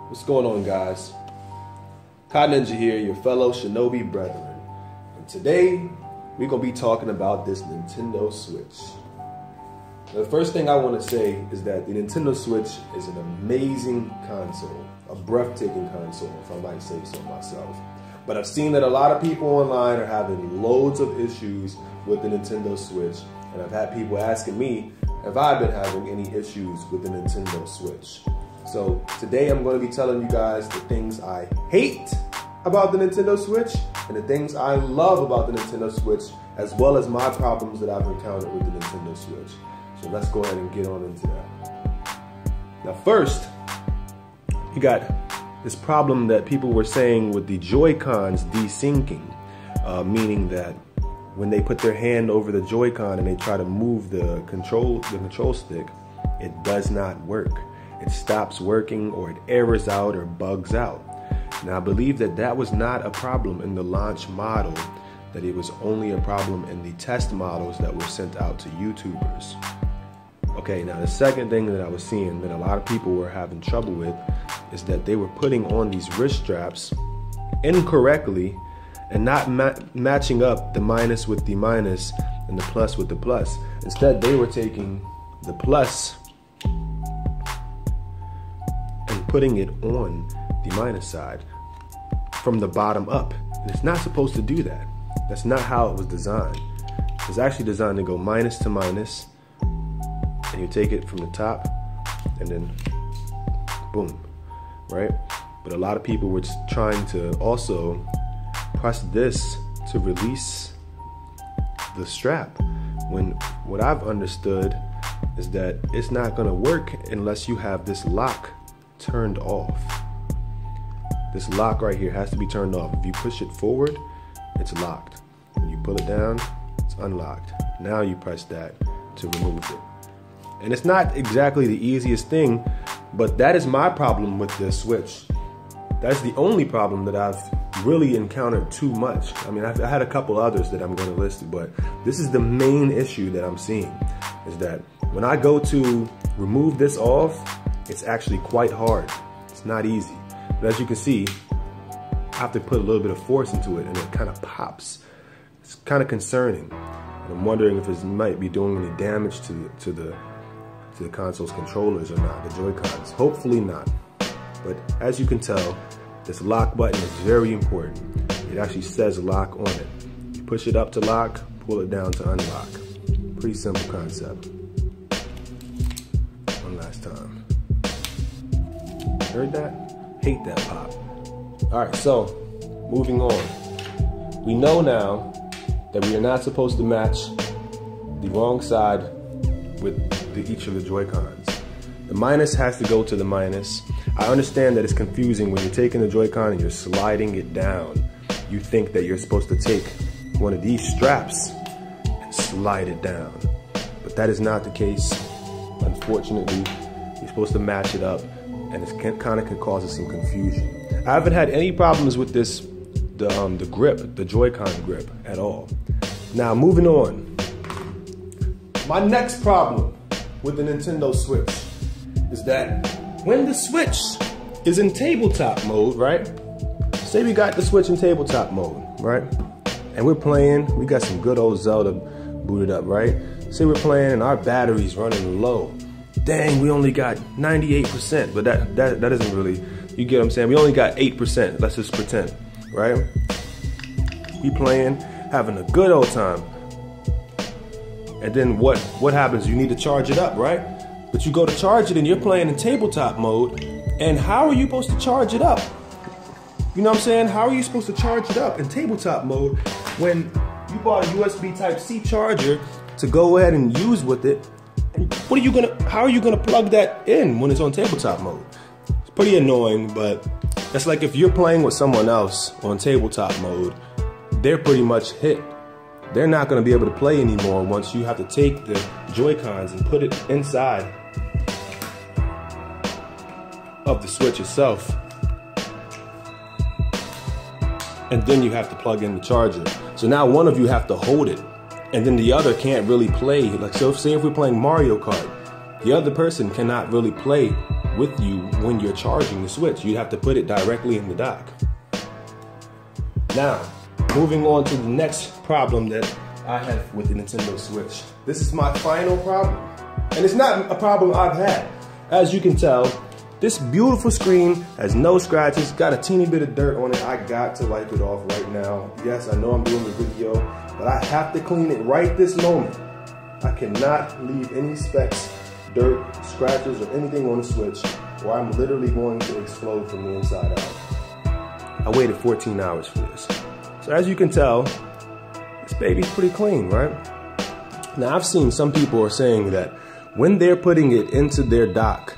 What's going on, guys? KaNinja here, your fellow shinobi brethren. And today, we're going to be talking about this Nintendo Switch. The first thing I want to say is that the Nintendo Switch is an amazing console, a breathtaking console, if I might say so myself. But I've seen that a lot of people online are having loads of issues with the Nintendo Switch, and I've had people asking me, have I been having any issues with the Nintendo Switch? So today I'm going to be telling you guys the things I hate about the Nintendo Switch and the things I love about the Nintendo Switch, as well as my problems that I've encountered with the Nintendo Switch. So let's go ahead and get on into that. Now first, you got this problem that people were saying with the Joy-Cons desyncing, meaning that when they put their hand over the Joy-Con and they try to move the control stick, it does not work. It stops working, or it errors out or bugs out. Now I believe that that was not a problem in the launch model, that it was only a problem in the test models that were sent out to YouTubers. Okay, now the second thing that I was seeing that a lot of people were having trouble with is that they were putting on these wrist straps incorrectly and not matching up the minus with the minus and the plus with the plus. Instead, they were taking the plus and putting it on the minus side from the bottom up. And it's not supposed to do that. That's not how it was designed. It's actually designed to go minus to minus, and you take it from the top and then boom, right? But a lot of people were just trying to also press this to release the strap, when what I've understood is that it's not going to work unless you have this lock turned off. This lock right here has to be turned off. If you push it forward, it's locked. When you pull it down, it's unlocked. Now you press that to remove it. And it's not exactly the easiest thing, but that is my problem with this Switch. That's the only problem that I've really encountered too much. I mean, I had a couple others that I'm going to list, but this is the main issue that I'm seeing, is that when I go to remove this off, it's actually quite hard. It's not easy. But as you can see, I have to put a little bit of force into it and it kind of pops. It's kind of concerning. And I'm wondering if it might be doing any damage to the console's controllers or not, the Joy-Cons. Hopefully not. But as you can tell, this lock button is very important. It actually says lock on it. You push it up to lock, pull it down to unlock. Pretty simple concept. One last time. Heard that? Hate that pop. Alright, so moving on. We know now that we are not supposed to match the wrong side with each of the Joy-Cons. The minus has to go to the minus. I understand that it's confusing when you're taking the Joy-Con and you're sliding it down. You think that you're supposed to take one of these straps and slide it down. But that is not the case. Unfortunately, you're supposed to match it up, and it kind of can cause some confusion. I haven't had any problems with this, the grip, the Joy-Con grip at all. Now, moving on. My next problem with the Nintendo Switch is that when the Switch is in tabletop mode, right? Say we got the Switch in tabletop mode, right? And we're playing, we got some good old Zelda booted up, right? Say we're playing and our battery's running low. Dang, we only got 98%, but that isn't really, you get what I'm saying? We only got 8%, let's just pretend, right? We playing, having a good old time. And then what happens? You need to charge it up, right? But you go to charge it and you're playing in tabletop mode, and how are you supposed to charge it up? You know what I'm saying? How are you supposed to charge it up in tabletop mode when you bought a USB Type-C charger to go ahead and use with it? How are you gonna plug that in when it's on tabletop mode? It's pretty annoying, but that's like if you're playing with someone else on tabletop mode, they're pretty much hit. They're not going to be able to play anymore once you have to take the Joy-Cons and put it inside of the Switch itself. And then you have to plug in the charger. So now one of you have to hold it, and then the other can't really play. Like, so say if we're playing Mario Kart, the other person cannot really play with you when you're charging the Switch. You'd have to put it directly in the dock. Now, moving on to the next problem that I have with the Nintendo Switch. This is my final problem. And it's not a problem I've had. As you can tell, this beautiful screen has no scratches, got a teeny bit of dirt on it. I got to wipe it off right now. Yes, I know I'm doing the video, but I have to clean it right this moment. I cannot leave any specks, dirt, scratches, or anything on the Switch, or I'm literally going to explode from the inside out. I waited 14 hours for this. So as you can tell, this baby's pretty clean, right? Now I've seen some people are saying that when they're putting it into their dock,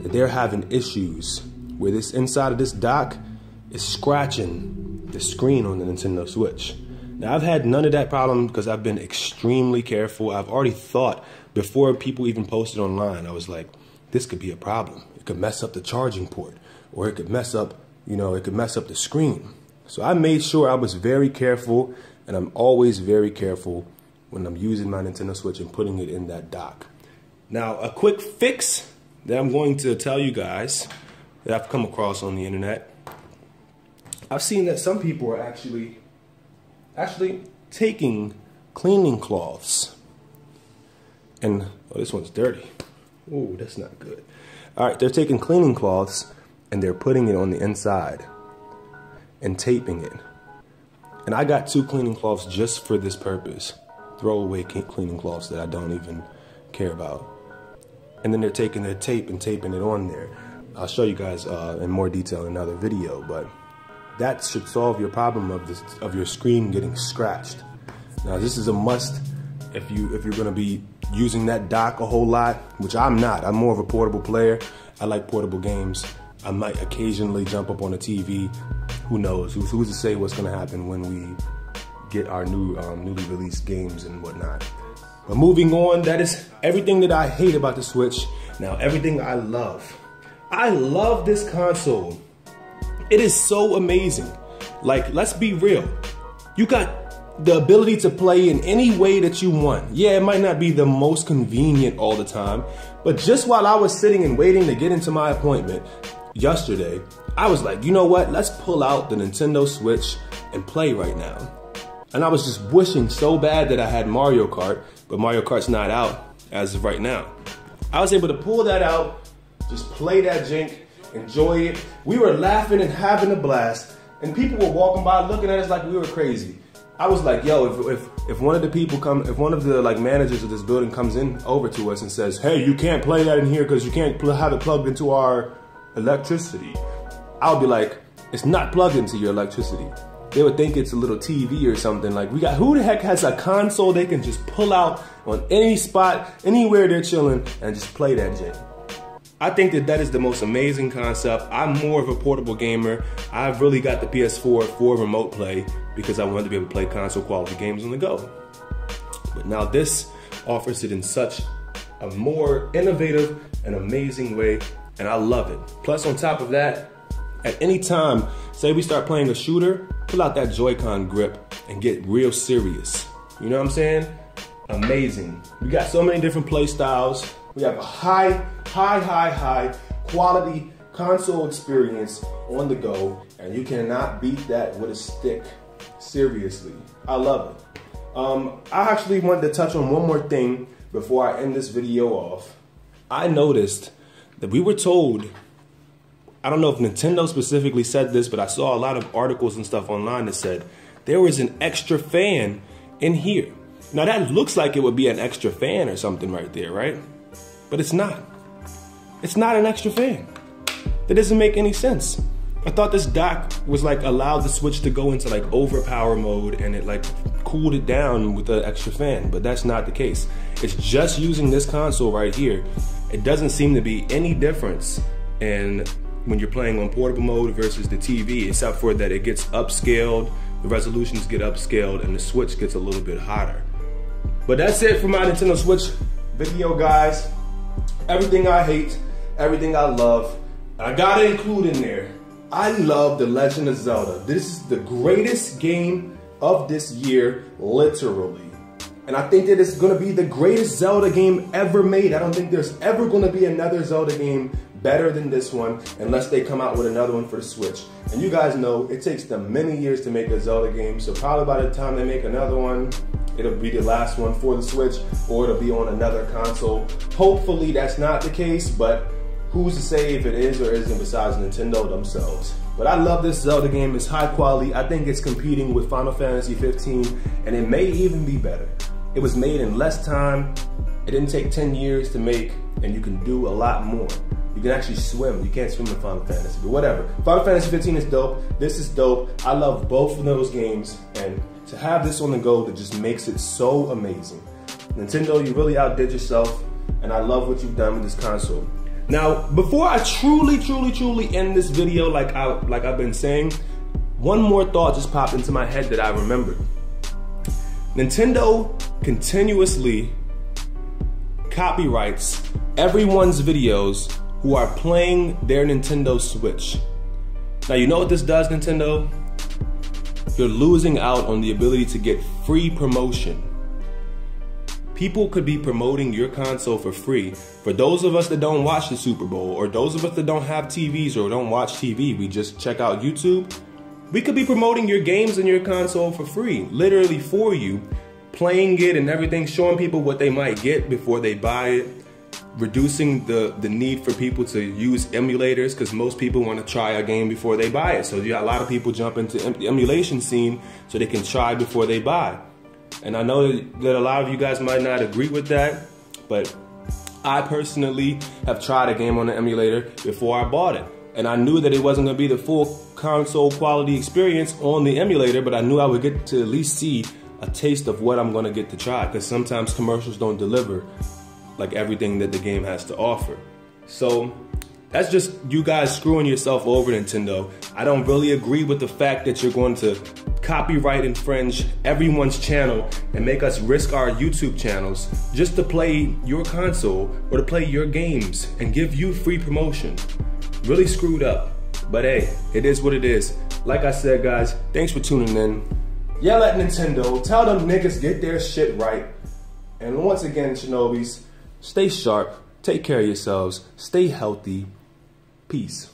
they're having issues where this inside of this dock is scratching the screen on the Nintendo Switch. Now I've had none of that problem because I've been extremely careful. I've already thought before people even posted online, I was like, this could be a problem. It could mess up the charging port, or it could mess up, it could mess up the screen. So I made sure I was very careful, and I'm always very careful when I'm using my Nintendo Switch and putting it in that dock. Now, a quick fix that I'm going to tell you guys that I've come across on the internet. I've seen that some people are actually taking cleaning cloths and, oh, this one's dirty. Ooh, that's not good. All right, they're taking cleaning cloths and they're putting it on the inside and taping it. And I got 2 cleaning cloths just for this purpose. Throwaway cleaning cloths that I don't even care about. And then they're taking their tape and taping it on there. I'll show you guys in more detail in another video, but that should solve your problem of your screen getting scratched. Now this is a must if you're gonna be using that dock a whole lot, which I'm not. I'm more of a portable player. I like portable games. I might occasionally jump up on a TV. Who knows? Who's to say what's gonna happen when we get our newly released games and whatnot. But moving on, that is everything that I hate about the Switch. Now, everything I love. I love this console. It is so amazing. Like, let's be real. You got the ability to play in any way that you want. Yeah, it might not be the most convenient all the time, but just while I was sitting and waiting to get into my appointment yesterday, I was like, you know what? Let's pull out the Nintendo Switch and play right now. And I was just wishing so bad that I had Mario Kart, but Mario Kart's not out as of right now. I was able to pull that out, just play that jank, enjoy it. We were laughing and having a blast, and people were walking by looking at us like we were crazy. I was like, yo, if one of the people if one of the managers of this building comes in over to us and says, hey, you can't play that in here because you can't have it plugged into our electricity, I'll be like, it's not plugged into your electricity. They would think it's a little TV or something. Like, who the heck has a console they can just pull out on any spot, anywhere they're chilling, and just play that jam? I think that is the most amazing concept. I'm more of a portable gamer. I've really got the PS4 for remote play because I wanted to be able to play console quality games on the go. But now this offers it in such a more innovative and amazing way, and I love it. Plus, on top of that, at any time, say we start playing a shooter, pull out that Joy-Con grip and get real serious. You know what I'm saying? Amazing. We got so many different play styles. We have a high quality console experience on the go, and you cannot beat that with a stick. Seriously, I love it. I actually wanted to touch on one more thing before I end this video off. I noticed that we were told, I don't know if Nintendo specifically said this, but I saw a lot of articles and stuff online that said there was an extra fan in here. Now that looks like it would be an extra fan or something right there, right? But it's not. It's not an extra fan. That doesn't make any sense. I thought this dock was like allowed the Switch to go into like overpower mode and it like cooled it down with the extra fan, but that's not the case. It's just using this console right here. It doesn't seem to be any difference in when you're playing on portable mode versus the TV, except for that it gets upscaled, the resolutions get upscaled, and the Switch gets a little bit hotter. But that's it for my Nintendo Switch video, guys. Everything I hate, everything I love, I gotta include in there, I love The Legend of Zelda. This is the greatest game of this year, literally. And I think that it's gonna be the greatest Zelda game ever made. I don't think there's ever gonna be another Zelda game better than this one unless they come out with another one for the Switch. And you guys know it takes them many years to make a Zelda game, so probably by the time they make another one, it'll be the last one for the Switch, or it'll be on another console. Hopefully that's not the case, but who's to say if it is or isn't besides Nintendo themselves. But I love this Zelda game. It's high quality. I think it's competing with Final Fantasy 15, and it may even be better. It was made in less time. It didn't take 10 years to make, and you can do a lot more. You can actually swim. You can't swim in Final Fantasy, but whatever. Final Fantasy 15 is dope. This is dope. I love both of those games, and to have this on the go, that just makes it so amazing. Nintendo, you really outdid yourself, and I love what you've done with this console. Now, before I truly end this video like I've been saying, one more thought just popped into my head that I remembered. Nintendo continuously copyrights everyone's videos who are playing their Nintendo Switch. Now, you know what this does, Nintendo? You're losing out on the ability to get free promotion. People could be promoting your console for free. For those of us that don't watch the Super Bowl, or those of us that don't have TVs or don't watch TV, we just check out YouTube, we could be promoting your games and your console for free, literally for you, playing it and everything, showing people what they might get before they buy it, reducing the need for people to use emulators, because most people want to try a game before they buy it. So you got a lot of people jump into the emulation scene so they can try before they buy. And I know that a lot of you guys might not agree with that, but I personally have tried a game on the emulator before I bought it. And I knew that it wasn't going to be the full console quality experience on the emulator, but I knew I would get to at least see a taste of what I'm going to get to try, because sometimes commercials don't deliver like everything that the game has to offer. So that's just you guys screwing yourself over, Nintendo. I don't really agree with the fact that you're going to copyright infringe everyone's channel and make us risk our YouTube channels just to play your console or to play your games and give you free promotion. Really screwed up. But hey, it is what it is. Like I said, guys, thanks for tuning in. Yell at Nintendo, tell them niggas get their shit right. And once again, Shinobis, stay sharp, take care of yourselves, stay healthy, peace.